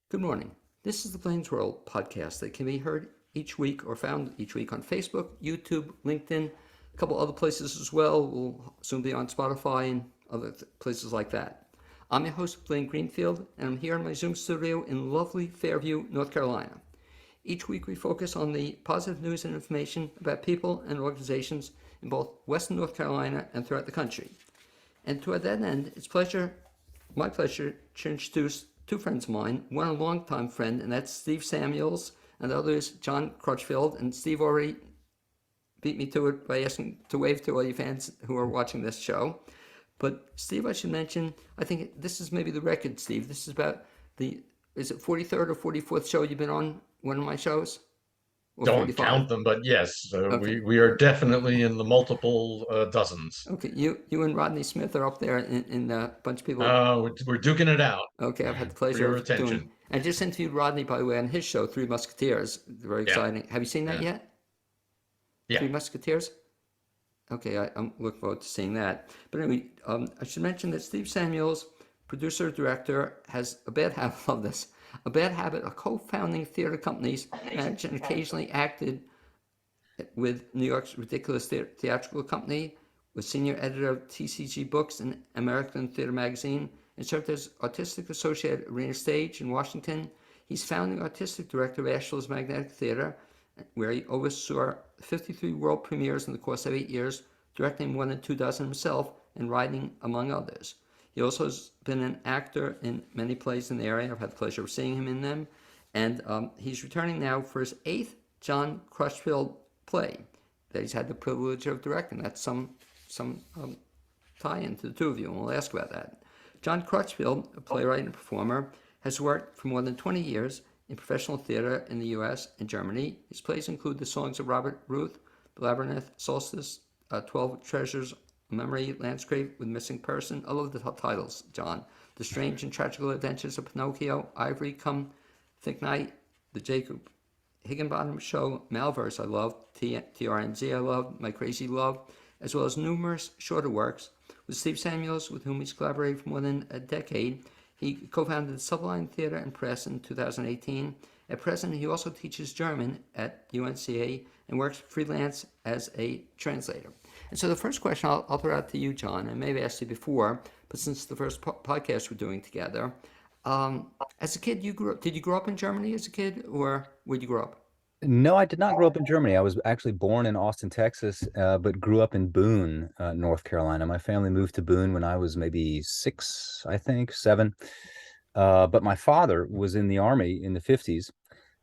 Good morning. This is the Blaine's World podcast that can be heard each week or found each week on Facebook, YouTube, LinkedIn, a couple other places as well. We'll soon be on Spotify and other places like that. I'm your host, Blaine Greenfield, and I'm here in my Zoom studio in lovely Fairview, North Carolina. Each week we focus on the positive news and information about people and organizations in both Western North Carolina and throughout the country. And to that end, it's my pleasure to introduce two friends of mine, one a longtime friend, and that's Steve Samuels, and the other is John Crutchfield. And Steve already beat me to it by asking to wave to all you fans who are watching this show. But Steve, I should mention, I think this is maybe the record, Steve. This is about is it 43rd or 44th show you've been on one of my shows? Or Don't 45? count them, but yes, Okay. we are definitely in the multiple dozens. Okay, you and Rodney Smith are up there in a bunch of people. We're duking it out Okay, I've had the for pleasure your of doing. attention. I just interviewed Rodney, by the way, on his show, Three Musketeers. Very Yeah, exciting. Have you seen that yeah, yet? yeah. Three Musketeers? Okay, I'm looking forward to seeing that. But anyway, I should mention that Steve Samuels, producer, director, has a bad habit of this. A bad habit of co-founding theater companies, managed and occasionally acted with New York's ridiculous theatrical company, was senior editor of TCG Books and American Theater Magazine, and served as artistic associate at Arena Stage in Washington. He's founding artistic director of Asheville's Magnetic Theater, where he oversaw 53 world premieres in the course of 8 years, directing more than 2 dozen himself and writing, among others. He also has been an actor in many plays in the area. I've had the pleasure of seeing him in them. And he's returning now for his 8th John Crutchfield play that he's had the privilege of directing. That's some tie-in to the two of you, and we'll ask about that. John Crutchfield, a playwright and performer, has worked for more than 20 years in professional theater in the U.S. and Germany. His plays include the songs of Robert Ruth, Labyrinth, Solstice, 12 Treasures, Memory, Landscape with Missing Person. I love the titles, John. The Strange and Tragical Adventures of Pinocchio, Ivory, Come, Think Night, The Jacob Higginbottom Show, Malverse I love, TRNZ I love, My Crazy Love, as well as numerous shorter works. With Steve Samuels, with whom he's collaborated for more than a decade, he co-founded the Sublime Theater and Press in 2018. At present, he also teaches German at UNCA and works freelance as a translator. And so the first question I'll throw out to you, John, and maybe I asked you before, but since the first podcast we're doing together, as a kid, did you grow up in Germany as a kid, or where'd you grow up? No, I did not grow up in Germany. I was actually born in Austin, Texas, but grew up in Boone, North Carolina. My family moved to Boone when I was maybe six, I think, seven. But my father was in the army in the 50s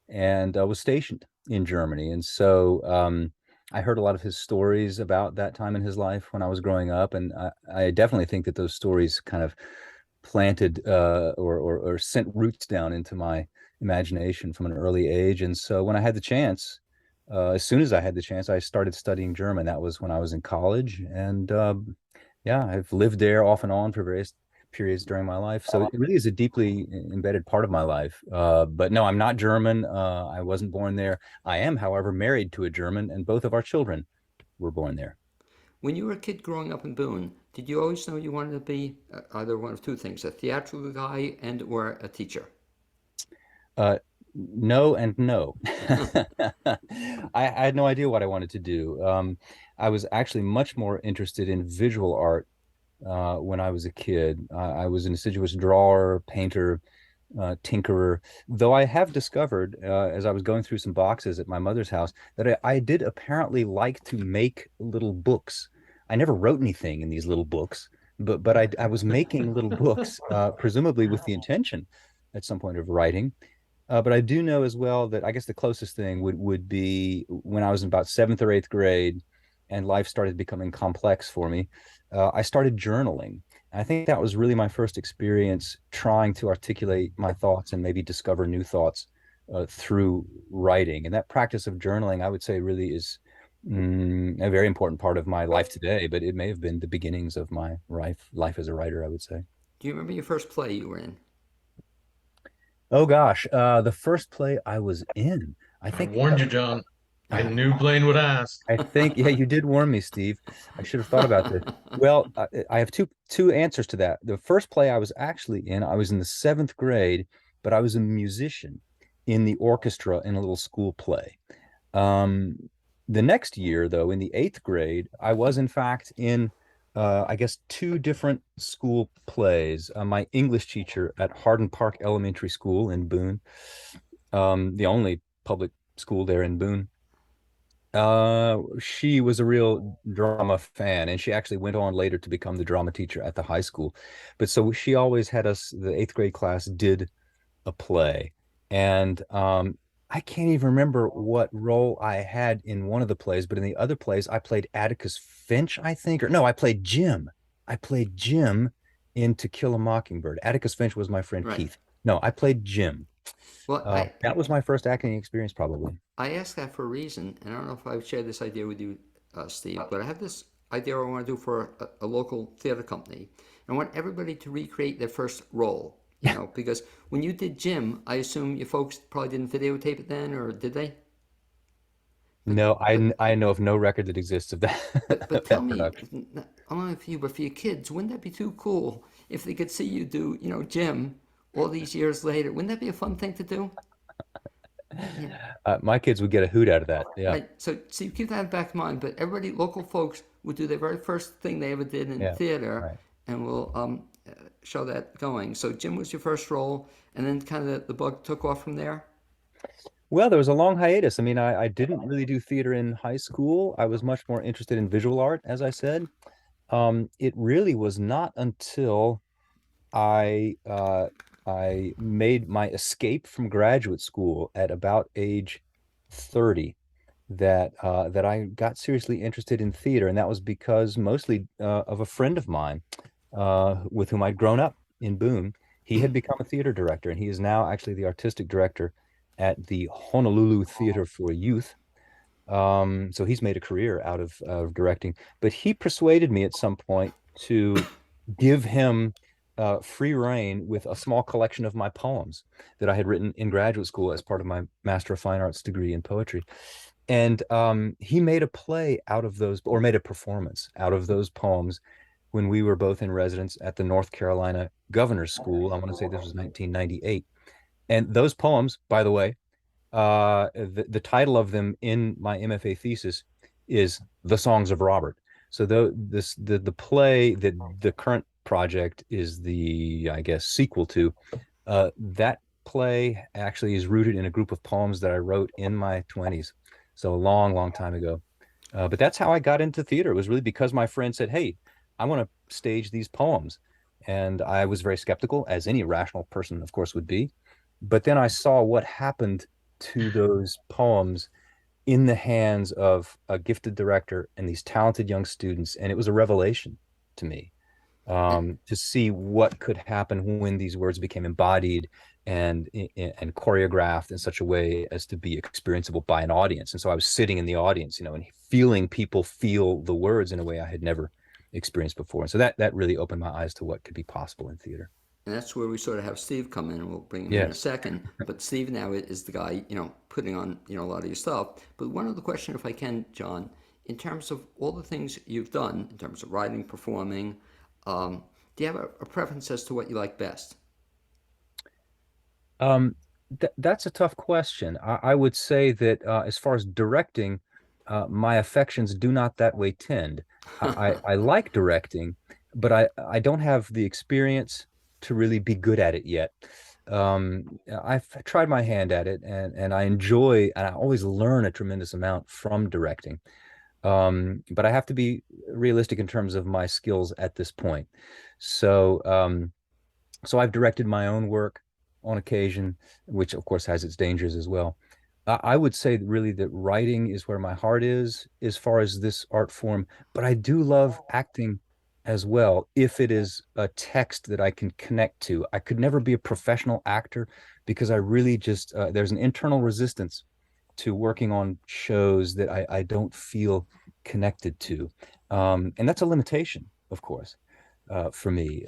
and was stationed in Germany. And so I heard a lot of his stories about that time in his life when I was growing up. And I definitely think that those stories kind of planted or sent roots down into my imagination from an early age. And so when I had the chance, as soon as I had the chance, I started studying German. That was when I was in college. And yeah, I've lived there off and on for various periods during my life. So it really is a deeply embedded part of my life. But no, I'm not German. I wasn't born there. I am, however, married to a German, and both of our children were born there. When you were a kid growing up in Boone, did you always know you wanted to be either one of two things, a theatrical guy and or a teacher? No and no. I had no idea what I wanted to do. I was actually much more interested in visual art when I was a kid. I was an assiduous drawer, painter, tinkerer, though I have discovered as I was going through some boxes at my mother's house that I did apparently like to make little books. I never wrote anything in these little books, but I was making little books, presumably with the intention at some point of writing. But I do know as well that I guess the closest thing would be when I was in about seventh or eighth grade and life started becoming complex for me. I started journaling. I think that was really my first experience trying to articulate my thoughts and maybe discover new thoughts through writing. And that practice of journaling, I would say, really is a very important part of my life today, but it may have been the beginnings of my life as a writer, I would say. Do you remember your first play you were in? Oh gosh, the first play I was in, I I think, warned you, John. I uh, knew Blaine would ask. yeah, you did warn me, Steve. I should have thought about this. Well, I have two answers to that. The first play I was actually in, I was in the seventh grade, but I was a musician in the orchestra in a little school play. Um, the next year, though, in the eighth grade, I was in fact in, I guess, two different school plays. My English teacher at Hardin Park Elementary School in Boone, the only public school there in Boone, she was a real drama fan, and she actually went on later to become the drama teacher at the high school. But so she always had us, the eighth grade class did a play. And I can't even remember what role I had in one of the plays, but in the other plays, I played Atticus Finch, I think, or no, I played Jim. I played Jim in To Kill a Mockingbird. Atticus Finch was my friend Right. Keith. No, I played Jim. Well, That was my first acting experience, probably. I asked that for a reason, and I don't know if I've shared this idea with you, Steve, but I have this idea I want to do for a local theater company. I want everybody to recreate their first role, because when you did Jim, I assume you folks probably didn't videotape it then, or did they? But No, but I know of no record that exists of that but of tell that me, production. I don't know if you, but for your kids, wouldn't that be too cool if they could see you do, Jim, all these years later? Wouldn't that be a fun thing to do? Yeah. My kids would get a hoot out of that. Yeah, Right. So you keep that in the back of mind. But everybody, local folks, would do their very first thing they ever did in yeah, theater, right. and we'll show that going. So Jim was your first role, and then kind of the bug took off from there. Well, there was a long hiatus. I mean, I didn't really do theater in high school. I was much more interested in visual art, as I said. It really was not until I I made my escape from graduate school at about age 30 that I got seriously interested in theater, and that was because mostly of a friend of mine with whom I'd grown up in Boone. He had become a theater director, and he is now actually the artistic director at the Honolulu Theater for Youth. So he's made a career out of directing. But he persuaded me at some point to give him free reign with a small collection of my poems that I had written in graduate school as part of my Master of Fine Arts degree in poetry. And he made a play out of those, or made a performance out of those poems when we were both in residence at the North Carolina Governor's School. I want to say this was 1998. And those poems, by the way, the title of them in my MFA thesis is The Songs of Robert. So the play that the current project is the, I guess, sequel to, that play actually is rooted in a group of poems that I wrote in my 20s. So a long, long time ago. But that's how I got into theater. It was really because my friend said, "Hey, I want to stage these poems." And I was very skeptical, as any rational person, of course, would be. But then I saw what happened to those poems in the hands of a gifted director and these talented young students. And it was a revelation to me to see what could happen when these words became embodied and choreographed in such a way as to be experienceable by an audience. And so I was sitting in the audience, and feeling people feel the words in a way I had never experienced before. And so that really opened my eyes to what could be possible in theater. And that's where we sort of have Steve come in, and we'll bring him in a Yes. second. But Steve now is the guy, putting on, a lot of your stuff. But one other question, if I can, John, in terms of all the things you've done, in terms of writing, performing, do you have a preference as to what you like best? That's a tough question. I would say that as far as directing, my affections do not that way tend. I like directing, but I don't have the experience to really be good at it yet. I've tried my hand at it, and I enjoy, and I always learn a tremendous amount from directing. But I have to be realistic in terms of my skills at this point. So, so I've directed my own work on occasion, which of course has its dangers as well. I would say really that writing is where my heart is as far as this art form, but I do love acting as well if it is a text that I can connect to. I could never be a professional actor because I really just, there's an internal resistance to working on shows that I don't feel connected to. And that's a limitation, of course, for me.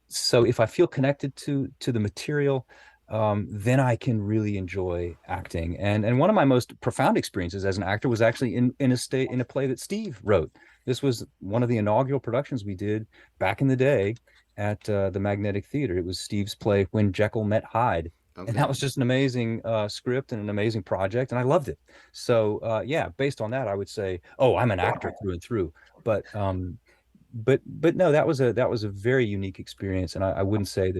So if I feel connected to the material, then I can really enjoy acting. And one of my most profound experiences as an actor was actually in a play that Steve wrote. This was one of the inaugural productions we did back in the day at the Magnetic Theater. It was Steve's play When Jekyll Met Hyde. And Okay. that was just an amazing script and an amazing project, and I loved it. So yeah, based on that, I would say, oh, I'm an actor through and through. But but no, that was a very unique experience, and I wouldn't say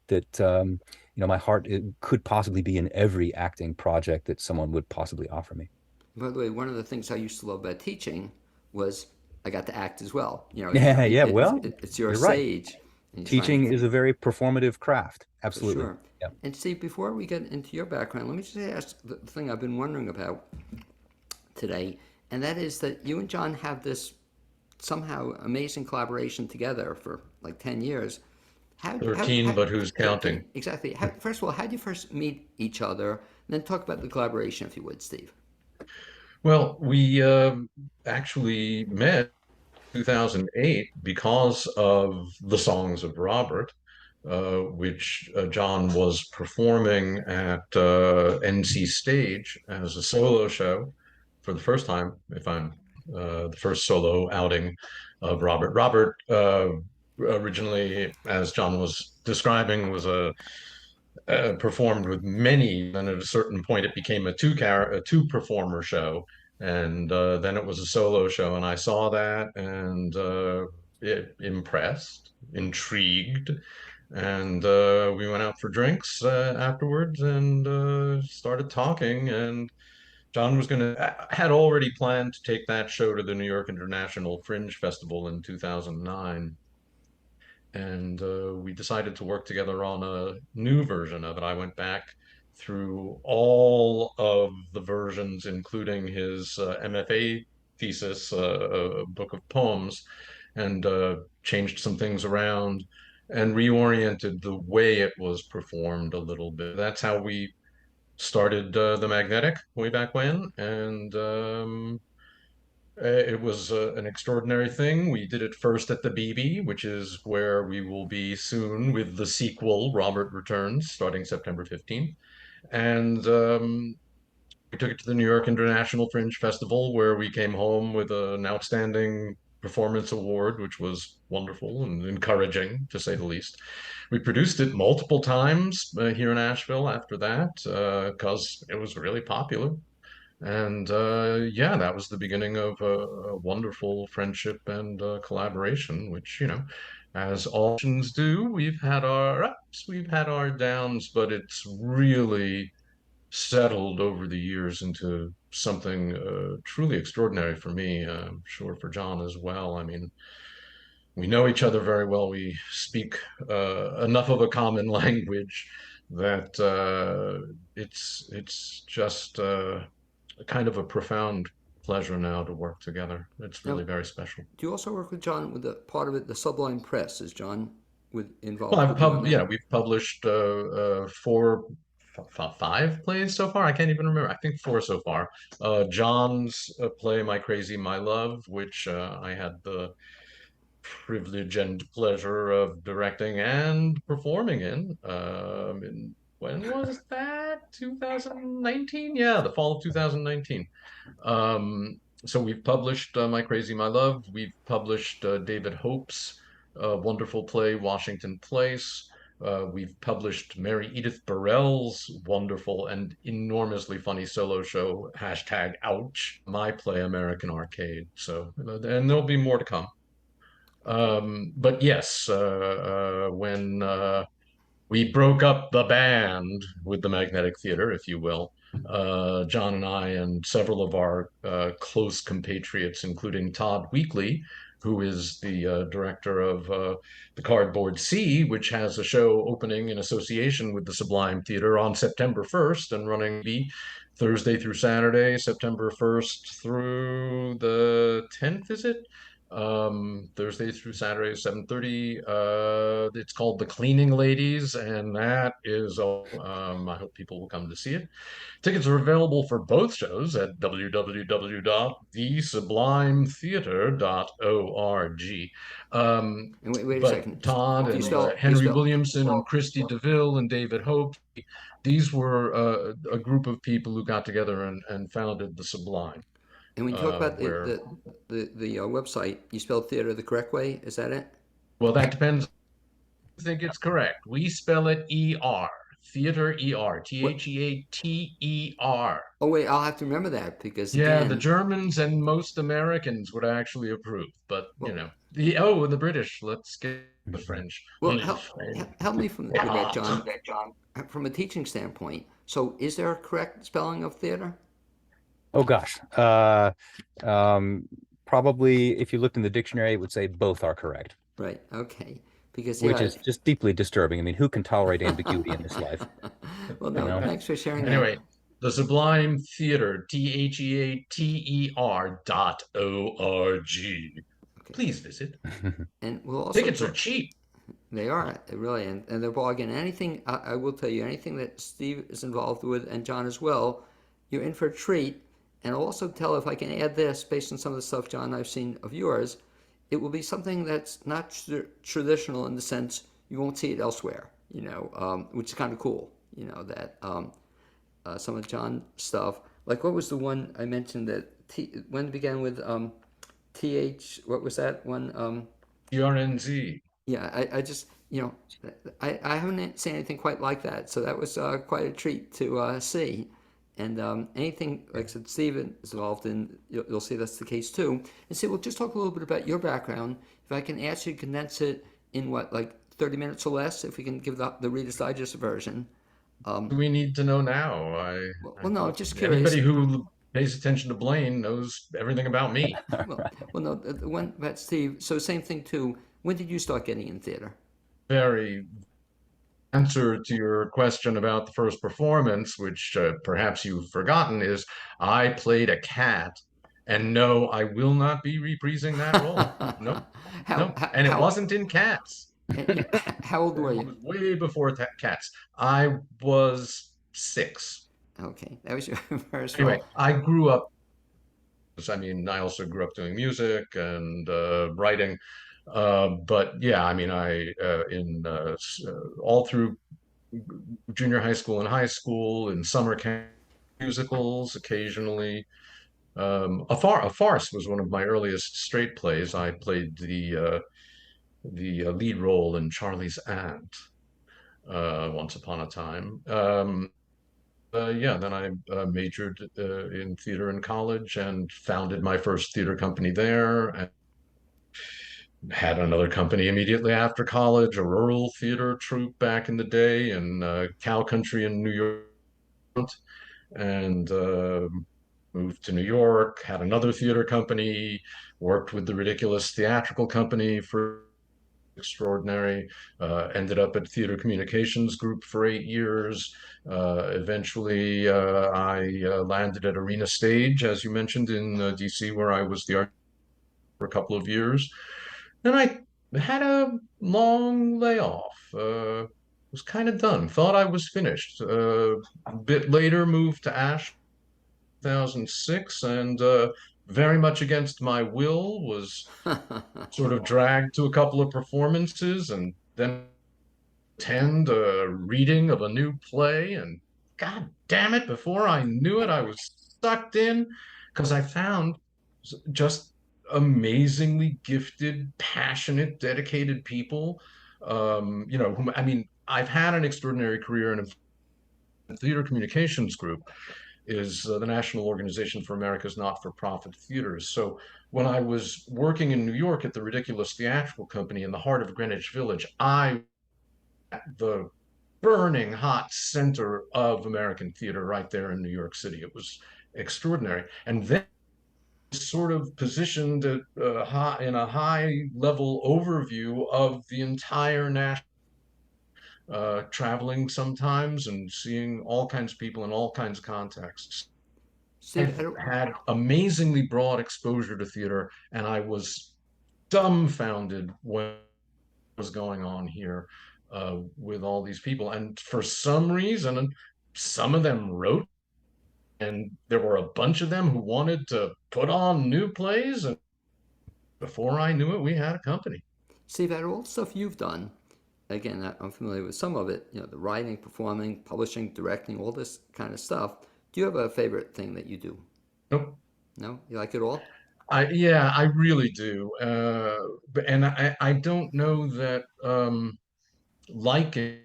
that my heart it could possibly be in every acting project that someone would possibly offer me. By the way, one of the things I used to love about teaching was I got to act as well. Yeah, yeah. Well, It's your you're right. stage, and you're trying Teaching to is a very performative craft. for Absolutely. sure. Yeah. And Steve, before we get into your background, let me just ask the thing I've been wondering about today, and that is that you and John have this somehow amazing collaboration together for like 10 years. How 13, but who's 13, counting? exactly. First of all, how did you first meet each other? And then talk about the collaboration, if you would, Steve. Well, we actually met 2008 because of the Songs of Robert, which John was performing at NC Stage as a solo show for the first time, if I'm the first solo outing of Robert. Robert originally, as John was describing, was a performed with many, and at a certain point it became a two performer show, and then it was a solo show, and I saw that, and it impressed, intrigued, and we went out for drinks afterwards and started talking, and John had already planned to take that show to the New York International Fringe Festival in 2009, and we decided to work together on a new version of it. I went back through all of the versions, including his MFA thesis, a book of poems, and changed some things around and reoriented the way it was performed a little bit. That's how we started the Magnetic way back when, and it was an extraordinary thing. We did it first at the BB, which is where we will be soon with the sequel, Robert Returns, starting September 15th. And we took it to the New York International Fringe Festival, where we came home with an outstanding performance award, which was wonderful and encouraging, to say the least. We produced it multiple times here in Asheville after that because it was really popular. And yeah, that was the beginning of a wonderful friendship and collaboration, which, as all friends do, we've had our ups, we've had our downs, but it's really settled over the years into something truly extraordinary for me. I'm sure for John as well. I mean, we know each other very well. We speak enough of a common language that it's just kind of a profound pleasure now to work together. It's Now, really very special. do you also work with John with the part of it, the Sublime Press? Is John Well, involved with you on that? yeah, we've published five plays so far. I can't even remember. I think four so far. John's play, My Crazy, My Love, which I had the privilege and pleasure of directing and performing in when was that? 2019? Yeah, the fall of 2019. So we've published My Crazy, My Love. We've published David Hope's wonderful play, Washington Place. We've published Mary Edith Burrell's wonderful and enormously funny solo show, hashtag Ouch, my play, American Arcade. So, and there'll be more to come. But yes, when we broke up the band with the Magnetic Theater, if you will. John and I and several of our close compatriots, including Todd Weekly, who is the director of the Cardboard Sea, which has a show opening in association with the Sublime Theater on September 1st and running the Thursday through Saturday, September 1st through the 10th, is it? Thursday through Saturday, 7:30. It's called The Cleaning Ladies, and that is I hope people will come to see it. Tickets are available for both shows at www.thesublimetheater.org. And wait a second. But Todd Do you and spell? Do you Henry spell? Williamson and Christy DeVille and David Hope, these were a group of people who got together and founded the Sublime, And when you talk about where the website, you spell theater the correct way. Is that it? well, that depends think it's correct. We spell it E-R. Theater E-R. What? Theater. Oh wait, I'll have to remember that because Yeah, the again, Germans and most Americans would actually approve, but well, the British. Let's get the French. well, Les help me with that, John, French. from a teaching standpoint. So, is there a correct spelling of theater? Oh gosh. Um, Probably if you looked in the dictionary, it would say both are correct, Right. Okay. Because which yeah. is just deeply disturbing. I mean, who can tolerate ambiguity in this life? Well, You no. know? Thanks for sharing that. Anyway, the Sublime Theater, theater.org. Okay. Please visit. And we'll also Tickets are talk. cheap. They are really, and they're bargain. Anything I will tell you, anything that Steve is involved with, and John as well, you're in for a treat. And I'll also tell if I can add this based on some of the stuff, John, I've seen of yours. It will be something that's not traditional in the sense you won't see it elsewhere. Which is kind of cool. That some of John's stuff. Like what was the one I mentioned that when it began with th? What was that one? TRNZ. Yeah, I just, I haven't seen anything quite like that. So that was quite a treat to see. And anything, like I said, Steven is involved in, you'll see that's the case too. And so we'll just talk a little bit about your background. If I can ask you to condense it in what, like 30 minutes or less, if we can give the Reader's Digest version. Do we need to know now? I Well, no, thought just curious. anybody who pays attention to Blaine knows everything about me. Well, no, when, but Steve, so same thing too. When did you start getting in theater? Very answer to your question about the first performance, which perhaps you've forgotten, is I played a cat. And no, I will not be reprising that role. Nope, how, nope. how, And it how, wasn't in Cats. how old were It you? was way before Cats. I was 6. Okay, that was your first Anyway, role. I grew up. I mean, I also grew up doing music and writing. But yeah, I mean, I in all through junior high school and high school, in summer camp musicals, occasionally. A farce was one of my earliest straight plays. I played the lead role in Charlie's Aunt once upon a time. Yeah, then I majored in theater in college and founded my first theater company there, and had another company immediately after college, a rural theater troupe back in the day in cow country in New York, and moved to New York, had another theater company, worked with the Ridiculous Theatrical Company for extraordinary, ended up at Theater Communications Group for 8 years. Eventually, I landed at Arena Stage, as you mentioned, in DC, where I was the art for a couple of years. Then I had a long layoff. Was kind of done. Thought I was finished. A bit later, moved to Ash 2006, and very much against my will, was sort of dragged to a couple of performances, and then attend a reading of a new play. And God damn it, before I knew it, I was sucked in because I found just amazingly gifted, passionate, dedicated people. Whom, I mean, I've had an extraordinary career in a theater communications group is the National Organization for America's Not-for-Profit Theaters. So when I was working in New York at the Ridiculous Theatrical Company in the heart of Greenwich Village, I the burning hot center of American theater right there in New York City. It was extraordinary. And then sort of positioned at, in a high level overview of the entire national, traveling sometimes and seeing all kinds of people in all kinds of contexts. Steve, I I've don't, had amazingly broad exposure to theater, and I was dumbfounded what was going on here with all these people. And for some reason, some of them wrote, and there were a bunch of them who wanted to put on new plays. And before I knew it, we had a company. Steve, out of all the stuff you've done, again, I'm familiar with some of it, the writing, performing, publishing, directing, all this kind of stuff. Do you have a favorite thing that you do? Nope. No? You like it all? Yeah, I really do. And I don't know that. liking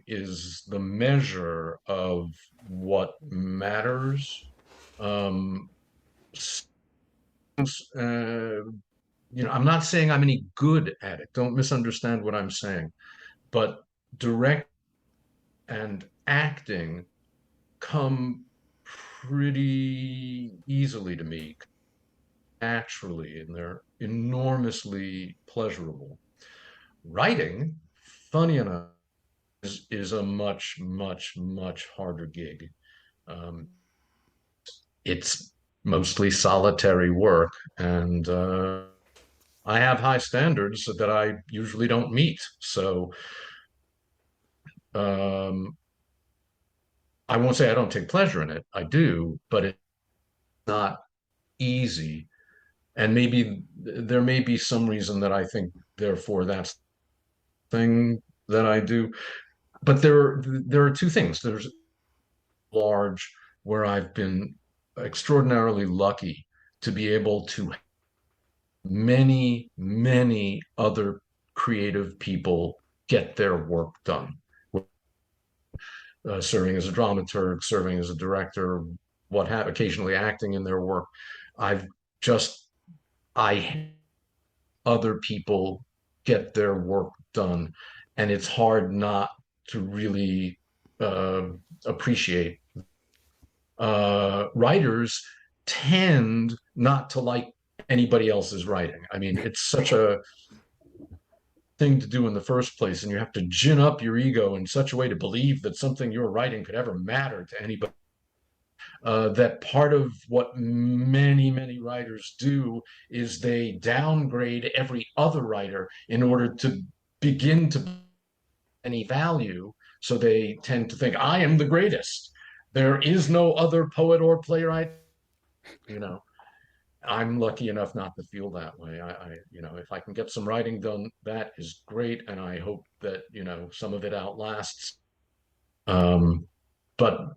is the measure of what matters. Um, I'm not saying I'm any good at it. Don't misunderstand what I'm saying. But direct and acting come pretty easily to me, naturally, and they're enormously pleasurable. Writing, funny enough, is a much, much, much harder gig. Um, it's mostly solitary work, and I have high standards that I usually don't meet. So um, I won't say I don't take pleasure in it. I do, but it's not easy. And maybe there may be some reason that I think, therefore, that's the thing that I do. But there are two things. There's large where I've been extraordinarily lucky to be able to many, many other creative people get their work done. Serving as a dramaturg, serving as a director, what have occasionally acting in their work. I've just I other people get their work done, and it's hard not to really uh, appreciate. Writers tend not to like anybody else's writing. I mean, it's such a thing to do in the first place, and you have to gin up your ego in such a way to believe that something you're writing could ever matter to anybody. That part of what many, many writers do is they downgrade every other writer in order to begin to any value. So they tend to think, I am the greatest. There is no other poet or playwright. You know, I'm lucky enough not to feel that way. If I can get some writing done, that is great. And I hope that, some of it outlasts. Um, but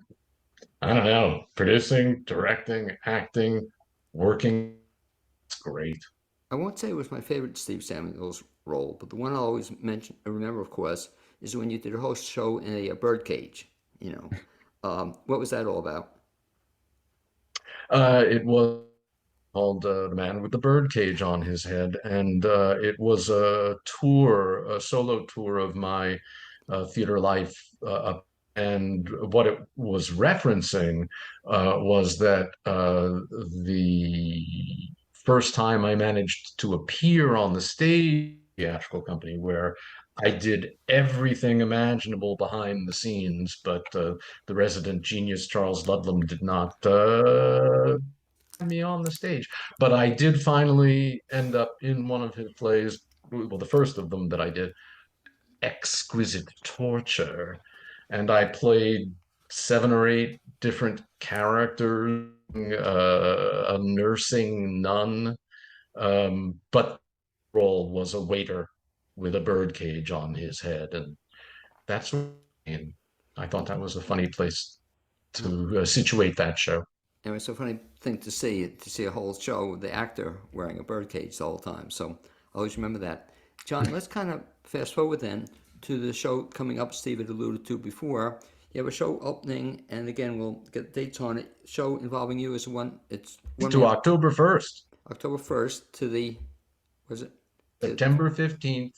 I don't know, producing, directing, acting, working, it's great. I won't say it was my favorite Steve Samuels role, but the one I always remember, of course, is when you did a host show in a birdcage. What was that all about? It was called The Man with the Birdcage on His Head, and it was a solo tour of my theater life. And what it was referencing was that the first time I managed to appear on the stage theatrical company where I did everything imaginable behind the scenes, but the resident genius Charles Ludlam did not me on the stage. But I did finally end up in one of his plays, well, the first of them that I did, Exquisite Torture. And I played 7 or 8 different characters, a nursing nun, but the role was a waiter with a birdcage on his head. And that's, and I thought that was a funny place to situate that show. And it's a funny thing to see a whole show with the actor wearing a birdcage the whole time. So I always remember that. John, let's kind of fast forward then to the show coming up. Steve had alluded to before. You have a show opening, and again, we'll get dates on it. Show involving you as one. It's one to October 1st. October 1st to the, was it? September 15th.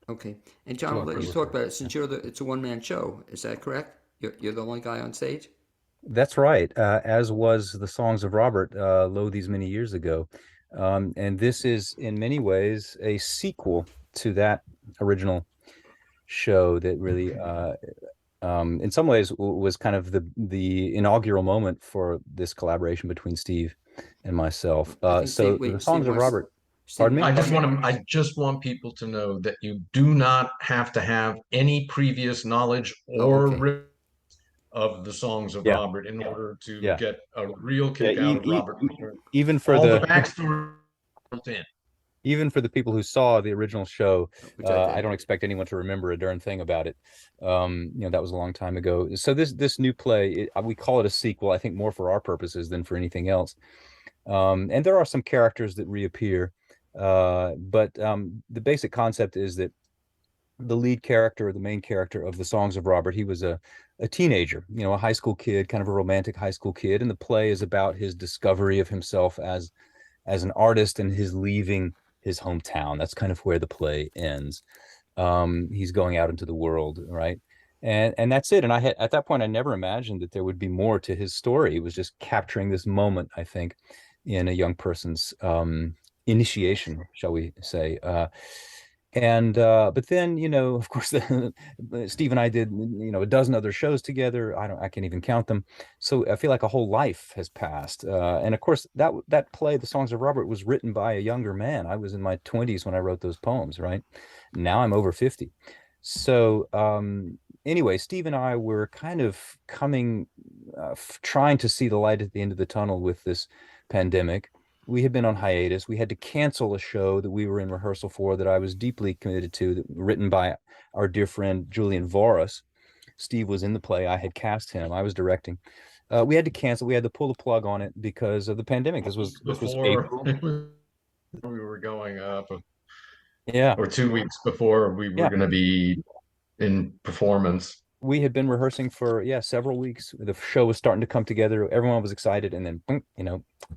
Okay. And John, I'll let you talk about it since it's a one-man show. Is that correct? You're the only guy on stage? That's right. As was the Songs of Robert, lo, these many years ago. And this is in many ways a sequel to that original show that really, in some ways, was kind of the inaugural moment for this collaboration between Steve and myself. So the Songs of Robert. Pardon me? I just want people to know that you do not have to have any previous knowledge or of the Songs of Robert in order to get a real kick out of Robert. Even for all the backstory built in. Even for the people who saw the original show, I don't expect anyone to remember a darn thing about it. That was a long time ago. So this new play, we call it a sequel, I think more for our purposes than for anything else. And there are some characters that reappear, but the basic concept is that the lead character, the main character of the Songs of Robert, he was a teenager, a high school kid, kind of a romantic high school kid. And the play is about his discovery of himself as an artist and his leaving his hometown. That's kind of where the play ends. He's going out into the world, right? And that's it. And I had at that point I never imagined that there would be more to his story. It was just capturing this moment, I think, in a young person's initiation, shall we say. And but then, of course, Steve and I did, a dozen other shows together. I can't even count them. So I feel like a whole life has passed. And of course, that play, The Songs of Robert, was written by a younger man. I was in my 20s when I wrote those poems, right? Now I'm over 50. So anyway, Steve and I were kind of trying to see the light at the end of the tunnel with this pandemic. We had been on hiatus. We had to cancel a show that we were in rehearsal for that I was deeply committed to, written by our dear friend Julian Voris. Steve was in the play. I had cast him. I was directing. We had to cancel. We had to pull the plug on it because of the pandemic. This was April. We were going up, Yeah. or 2 weeks before we were Yeah. going to be in performance. We had been rehearsing for several weeks. The show was starting to come together. Everyone was excited, and then boom,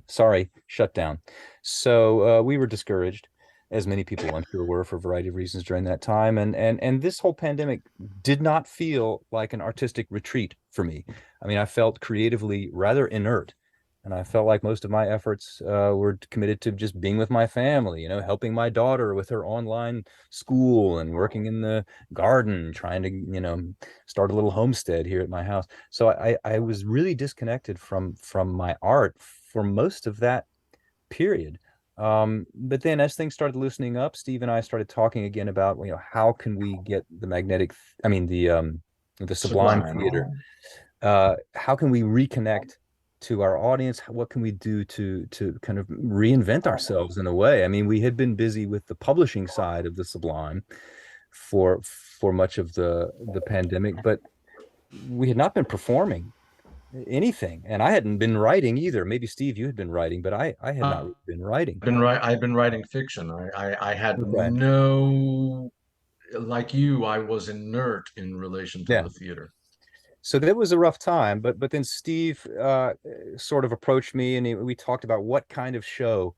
sorry, shut down. So we were discouraged, as many people I'm sure were, for a variety of reasons during that time. And this whole pandemic did not feel like an artistic retreat for me. I mean, I felt creatively rather inert. And I felt like most of my efforts were committed to just being with my family, helping my daughter with her online school and working in the garden, trying to, start a little homestead here at my house. So I was really disconnected from my art for most of that period. But then as things started loosening up, Steve and I started talking again about, how can we get the Sublime Theater, how can we reconnect to our audience? What can we do to kind of reinvent ourselves in a way? I mean, we had been busy with the publishing side of the Sublime for much of the pandemic, but we had not been performing anything, and I hadn't been writing either. Maybe Steve, you had been writing, but I had not been writing. I've been writing fiction. I had Okay. no, like you, I was inert in relation to Yeah. the theater. So that was a rough time, but then Steve sort of approached me, and we talked about what kind of show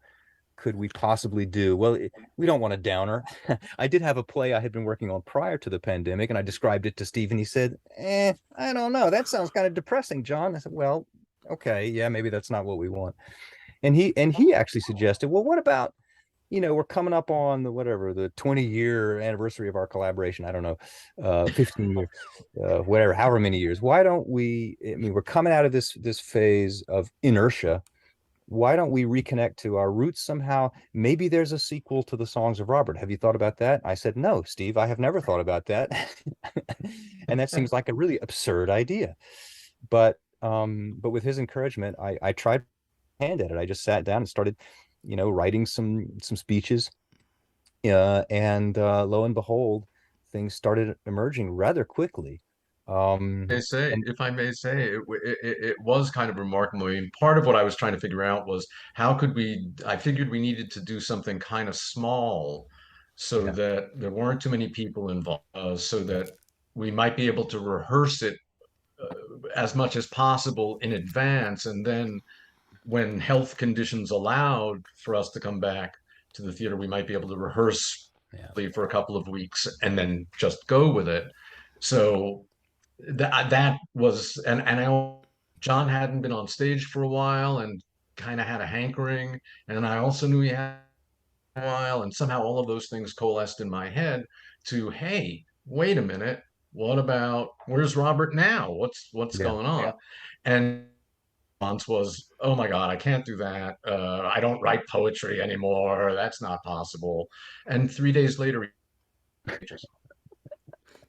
could we possibly do. Well, we don't want a downer. I did have a play I had been working on prior to the pandemic, and I described it to Steve, and he said, I don't know. That sounds kind of depressing, John. I said, well, okay, yeah, maybe that's not what we want. And he actually suggested, well, what about, we're coming up on the 20-year anniversary of our collaboration. I don't know, 15 years, whatever, however many years. Why don't we, I mean, we're coming out of this phase of inertia. Why don't we reconnect to our roots somehow? Maybe there's a sequel to the Songs of Robert. Have you thought about that? I said, no, Steve, I have never thought about that. And that seems like a really absurd idea. But with his encouragement, I tried hand at it. I just sat down and started, writing some speeches. And lo and behold, things started emerging rather quickly. If I may say, it was kind of remarkable. I mean, part of what I was trying to figure out was how could we, I figured we needed to do something kind of small so Yeah. that there weren't too many people involved, so that we might be able to rehearse it as much as possible in advance. And then when health conditions allowed for us to come back to the theater, we might be able to rehearse for a couple of weeks and then just go with it. So that was, and John hadn't been on stage for a while and kind of had a hankering, and I also knew he had a while, and somehow all of those things coalesced in my head to, hey, wait a minute, what about, where's Robert now? What's Yeah. going on? And response was, oh my God, I can't do that. I don't write poetry anymore. That's not possible. And 3 days later,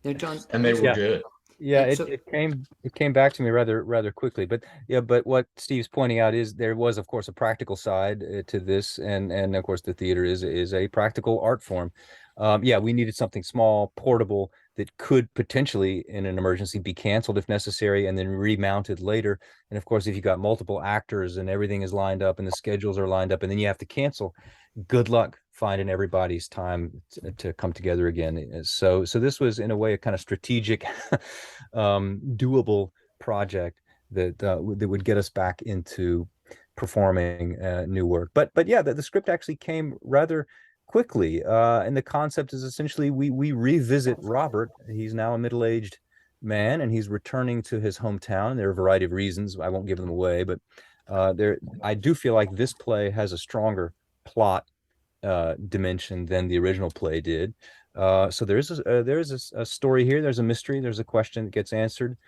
Now, John, and they were good. Yeah, and it, so it came back to me rather quickly. But yeah, but what Steve's pointing out is there was, of course, a practical side to this, and of course the theater is a practical art form. Yeah, we needed something small, portable, that could potentially, in an emergency, be canceled if necessary, and then remounted later. And of course, if you got multiple actors and everything is lined up and the schedules are lined up, and then you have to cancel, good luck finding everybody's time to come together again. So this was in a way a kind of strategic, doable project that would get us back into performing new work. But yeah, the script actually came rather quickly, and the concept is essentially we revisit Robert. He's now a middle-aged man, and he's returning to his hometown. There are a variety of reasons. I won't give them away, but I do feel like this play has a stronger plot dimension than the original play did. So there is a story here. There's a mystery. There's a question that gets answered.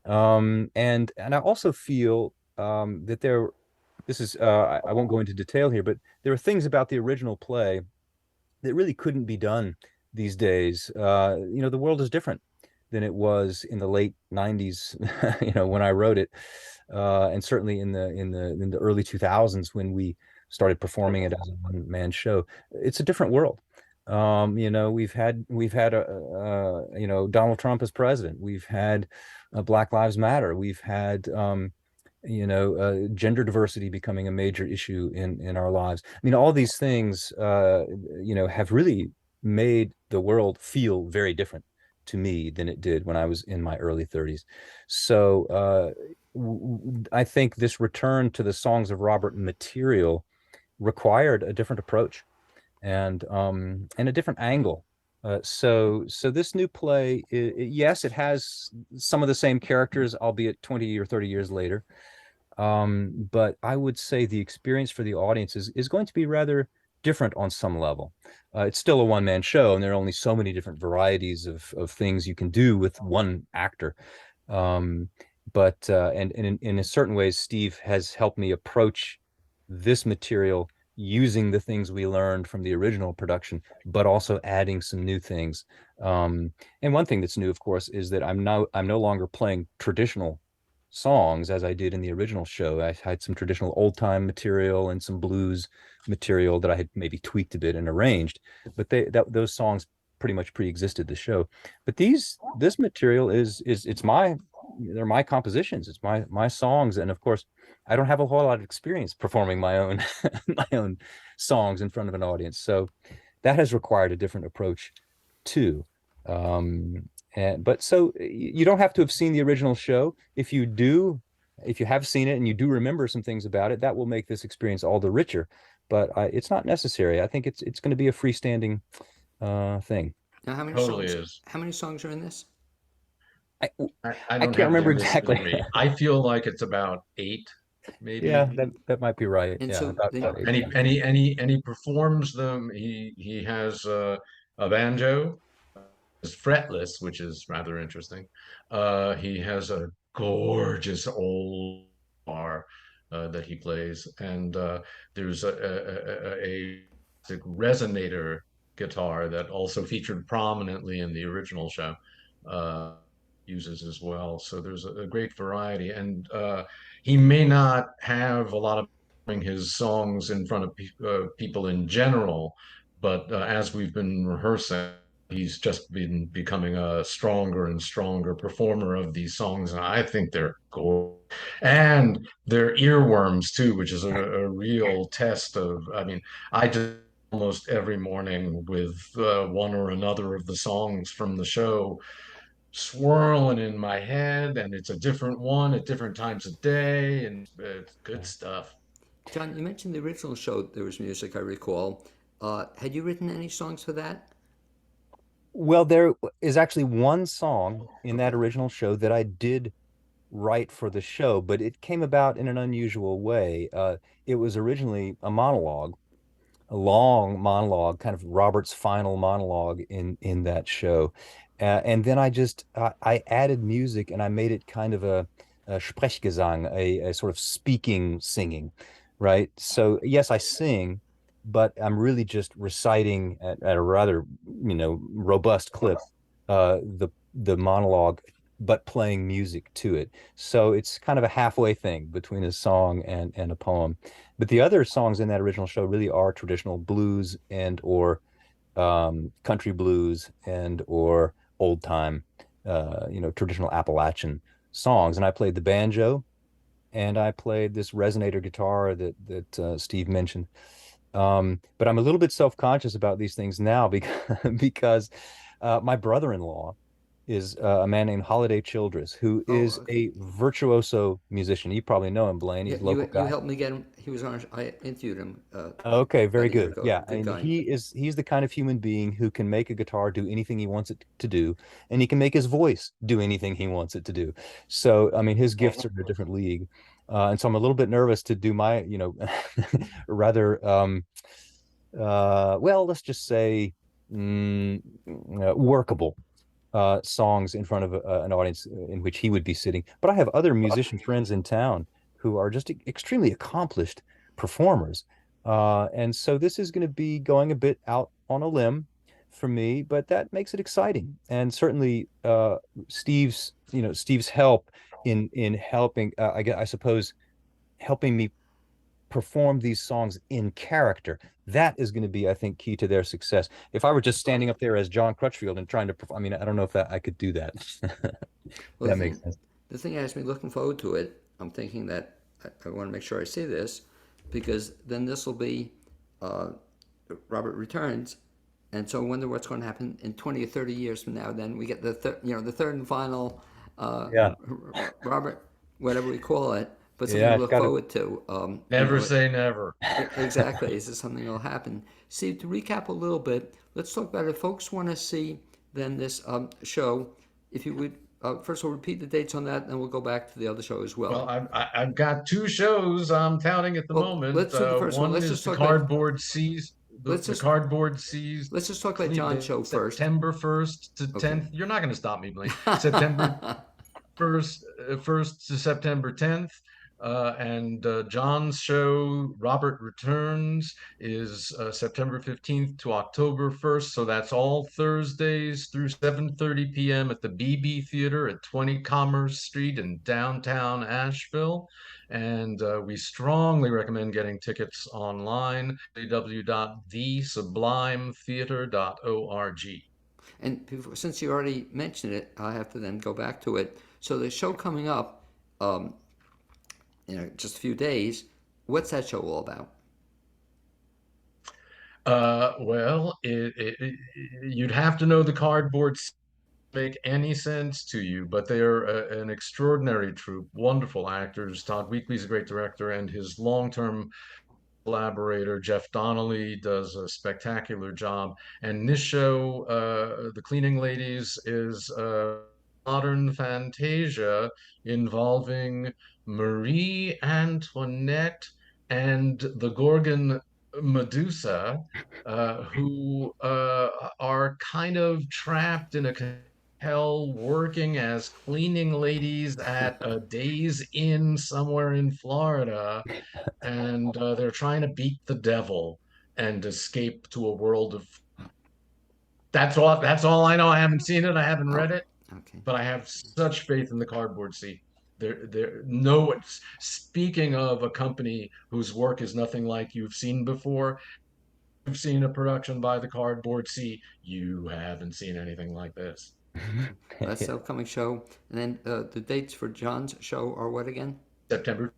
And I also feel that there. This is I won't go into detail here, but there are things about the original play that really couldn't be done these days. The world is different than it was in the late 90s, when I wrote it, and certainly in the early 2000s when we started performing it as a one-man show. It's a different world. We've had Donald Trump as president. We've had Black Lives Matter. We've had gender diversity becoming a major issue in our lives. I mean, all these things, have really made the world feel very different to me than it did when I was in my early 30s. So I think this return to the Songs of Robert material required a different approach and a different angle. So this new play, yes, it has some of the same characters, albeit 20 or 30 years later. But I would say the experience for the audience is going to be rather different on some level. It's still a one-man show, and there are only so many different varieties of things you can do with one actor. But in a certain ways, Steve has helped me approach this material using the things we learned from the original production, but also adding some new things. And one thing that's new, of course, is that I'm no longer playing traditional songs as I did in the original show. I had some traditional old time material and some blues material that I had maybe tweaked a bit and arranged, but those songs pretty much pre-existed the show. But this material they're my compositions. It's my songs, and of course, I don't have a whole lot of experience performing my own my own songs in front of an audience, so that has required a different approach too. But so you don't have to have seen the original show. If you have seen it and you do remember some things about it, that will make this experience all the richer. But it's not necessary. I think it's going to be a freestanding thing. Now, Totally is. how many songs are in this? I I don't can't have the remember list with exactly. me. I feel like it's about 8, Yeah, maybe. that might be right. And Yeah, so then, about eight. And he performs them. He has a banjo, is fretless, which is rather interesting. He has a gorgeous old bar that he plays, and there's a resonator guitar that also featured prominently in the original show. Uh, Uses as well. So there's a great variety, and he may not have a lot of his songs in front of people in general, but as we've been rehearsing, he's just been becoming a stronger and stronger performer of these songs, and I think they're gorgeous. And they're earworms too, which is a real test of. I mean, I just almost every morning with one or another of the songs from the show swirling in my head, and it's a different one at different times of day, and it's good stuff. John, you mentioned the original show. There was music, I recall. Had you written any songs for that? Well, there is actually one song in that Okay. original show that I did write for the show, but it came about in an unusual way. It was originally a long monologue, kind of Robert's final monologue in that show. And then I added music and I made it kind of a Sprechgesang, a sort of speaking singing, right? So yes, I sing, but I'm really just reciting at a rather, robust clip, the monologue, but playing music to it. So it's kind of a halfway thing between a song and a poem. But the other songs in that original show really are traditional blues and or country blues and or old time, traditional Appalachian songs. And I played the banjo and I played this resonator guitar that Steve mentioned. But I'm a little bit self-conscious about these things now because my brother-in-law is a man named Holiday Childress, who Oh, is okay. a virtuoso musician. You probably know him, Blaine. Yeah, He's a local you guy. helped me get him. He was on. I interviewed him Okay, about very a year good. ago. Yeah, Good and guy. he's the kind of human being who can make a guitar do anything he wants it to do, and he can make his voice do anything he wants it to do. So, I mean, his gifts are in a different league. And so I'm a little bit nervous to do my, rather well, let's just say workable songs in front of an audience in which he would be sitting. But I have other musician friends in town who are just extremely accomplished performers. And so this is going to be going a bit out on a limb for me, but that makes it exciting. And certainly Steve's help in helping, I suppose, helping me perform these songs in character. That is going to be, I think, key to their success. If I were just standing up there as John Crutchfield and trying to perform, I mean, I don't know if that I could do that. Well, That makes sense. the thing has me looking forward to it. I'm thinking that I want to make sure I see this, because then this will be uh, Robert Returns, and so I wonder what's going to happen in 20 or 30 years from now. Then we get the third and final Yeah. Robert, whatever we call it, but something Yeah, to it's look got to. forward to. Never say never. Exactly. Is this something that'll happen? See, to recap a little bit, let's talk about it. If folks want to see then this show, if you would first of all repeat the dates on that, and we'll go back to the other show as Well, well. I've got two shows I'm touting at the Well, moment. let's do the first one. One Let's is just talk about let's the just cardboard seas let's just talk about John's show first. September 1st to Okay. 10th. You're not going to stop me, Blaine. September first to September 10th. And John's show, Robert Returns, is September 15th to October 1st. So that's all Thursdays through 7:30 p.m. at the BB Theater at 20 Commerce Street in downtown Asheville. And we strongly recommend getting tickets online, www.thesublimetheater.org. And since you already mentioned it, I have to then go back to it. So the show coming up, um, just a few days. What's that show all about? Well, you'd have to know the cardboard make any sense to you, but they're an extraordinary troupe, wonderful actors. Todd Weekly's a great director, and his long-term collaborator Jeff Donnelly does a spectacular job. And this show, The Cleaning Ladies, is modern fantasia involving Marie Antoinette and the Gorgon Medusa, who are kind of trapped in a hell working as cleaning ladies at a Days Inn somewhere in Florida, and they're trying to beat the devil and escape to a world of. That's all I know. I haven't seen it. I haven't Oh, read it, okay. but I have such faith in the cardboard sea. There, no. Speaking of a company whose work is nothing like you've seen before, you've seen a production by the Cardboard Sea. You haven't seen anything like this. That's the upcoming show. And then the dates for John's show are what again? September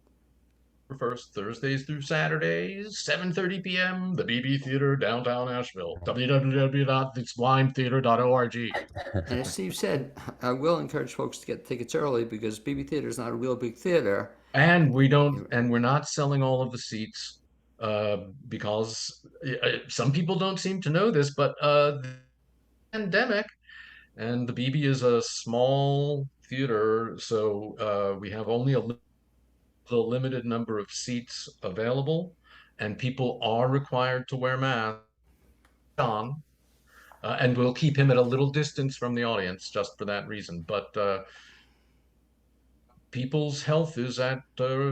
1st, Thursdays through Saturdays, 7:30 p.m., the BB Theater, downtown Asheville, www.thesblimetheater.org. And as Steve said, I will encourage folks to get tickets early because BB Theater is not a real big theater. And we're not selling all of the seats uh, because some people don't seem to know this, but the pandemic, and the BB is a small theater, so we have only the limited number of seats available, and people are required to wear masks on, and we'll keep him at a little distance from the audience just for that reason. But people's health is at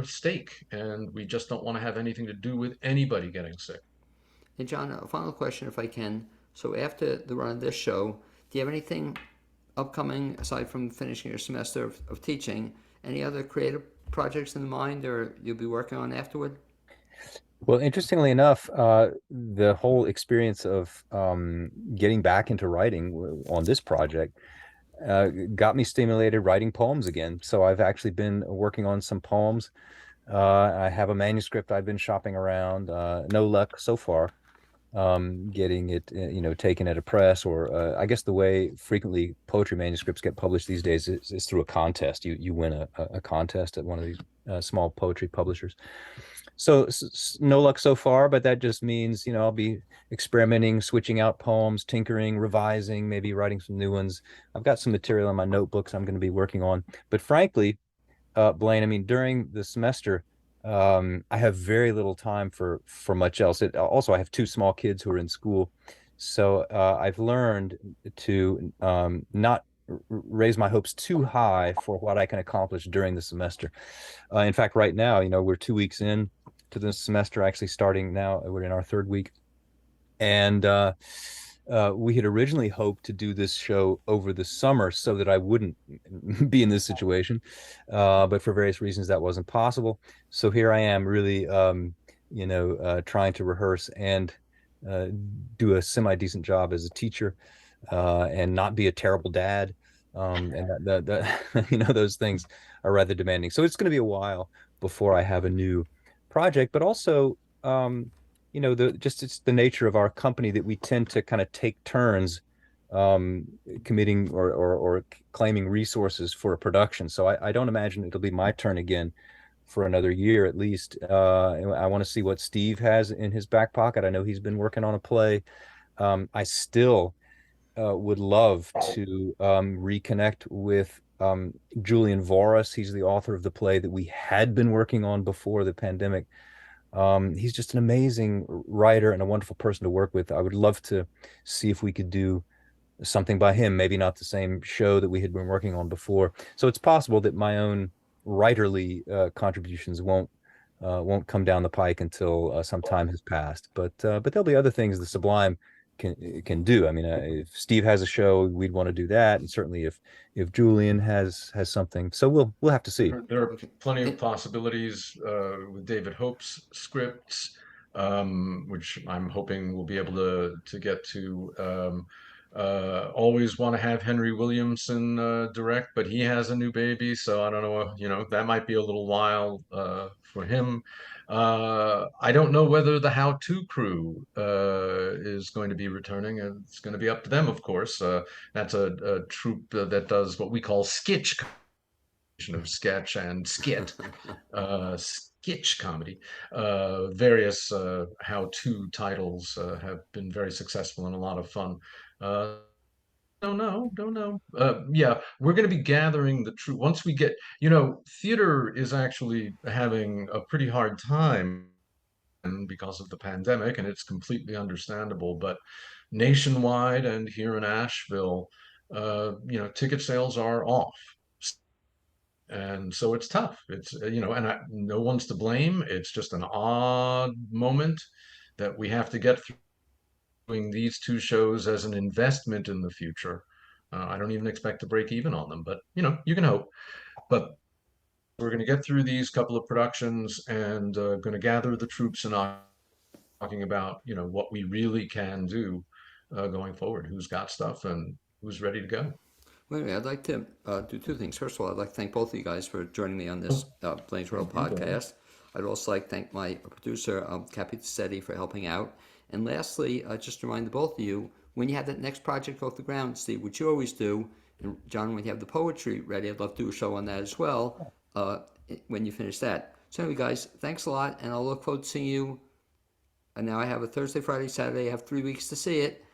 stake, and we just don't want to have anything to do with anybody getting sick. Hey, John, a final question if I can. So after the run of this show, do you have anything upcoming aside from finishing your semester of teaching? Any other creative projects in mind or you'll be working on afterward? Well, interestingly enough, the whole experience of getting back into writing on this project got me stimulated writing poems again. So I've actually been working on some poems I have a manuscript I've been shopping around. No luck so far. Getting it, taken at a press, or I guess the way frequently poetry manuscripts get published these days is through a contest. You win a contest at one of these small poetry publishers. So no luck so far, but that just means, I'll be experimenting, switching out poems, tinkering, revising, maybe writing some new ones. I've got some material in my notebooks I'm going to be working on. But frankly, Blaine, I mean, during the semester, I have very little time for much else. Also, I have two small kids who are in school, so I've learned to not raise my hopes too high for what I can accomplish during the semester. In fact, right now, we're 2 weeks in to the semester, actually starting now. We're in our third week, and we had originally hoped to do this show over the summer so that I wouldn't be in this situation. But for various reasons, that wasn't possible. So here I am, really, trying to rehearse and uh, do a semi-decent job as a teacher, and not be a terrible dad. And those things are rather demanding. So it's going to be a while before I have a new project, but also, it's the nature of our company that we tend to kind of take turns um, committing or claiming resources for a production. So I don't imagine it'll be my turn again for another year at least. I want to see what Steve has in his back pocket. I know he's been working on a play. I still would love to reconnect with Julian Voris. He's the author of the play that we had been working on before the pandemic. He's just an amazing writer and a wonderful person to work with. I would love to see if we could do something by him, maybe not the same show that we had been working on before. So it's possible that my own writerly contributions won't come down the pike until some time has passed. But there'll be other things the Sublime can do. I mean, if Steve has a show, we'd want to do that, and certainly if Julian has something, so we'll have to see. There are Okay. plenty of And, possibilities with David Hope's scripts, which I'm hoping we'll be able to get to. Always want to have Henry Williamson direct, but he has a new baby, so I don't know. That might be a little while for him. I don't know whether the How To crew is going to be returning. It's going to be up to them, of course. That's a troupe that does what we call sketch of sketch and skit, sketch comedy. Various how-to titles have been very successful and a lot of fun. Uh, don't know. Yeah, we're going to be gathering the truth once we get. Theater is actually having a pretty hard time because of the pandemic, and it's completely understandable. But nationwide and here in Asheville, ticket sales are off, and so it's tough. It's and no one's to blame. It's just an odd moment that we have to get through doing these two shows as an investment in the future. I don't even expect to break even on them, but you can hope. But we're going to get through these couple of productions and going to gather the troops and talking about what we really can do going forward. Who's got stuff and who's ready to go. well, anyway, I'd like to do two things. First of all, I'd like to thank both of you guys for joining me on this Blaine's World Thank you, Brian. podcast. I'd also like to thank my producer, Cappy Tassetti, for helping out. And lastly, just to remind the both of you, when you have that next project off the ground, Steve, which you always do, and John, when you have the poetry ready, I'd love to do a show on that as well when you finish that. So anyway, guys, thanks a lot, and I'll look forward to seeing you. And now I have a Thursday, Friday, Saturday. I have 3 weeks to see it.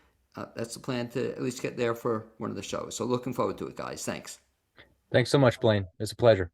That's the plan, to at least get there for one of the shows. So looking forward to it, guys. Thanks. Thanks so much, Blaine. It's a pleasure.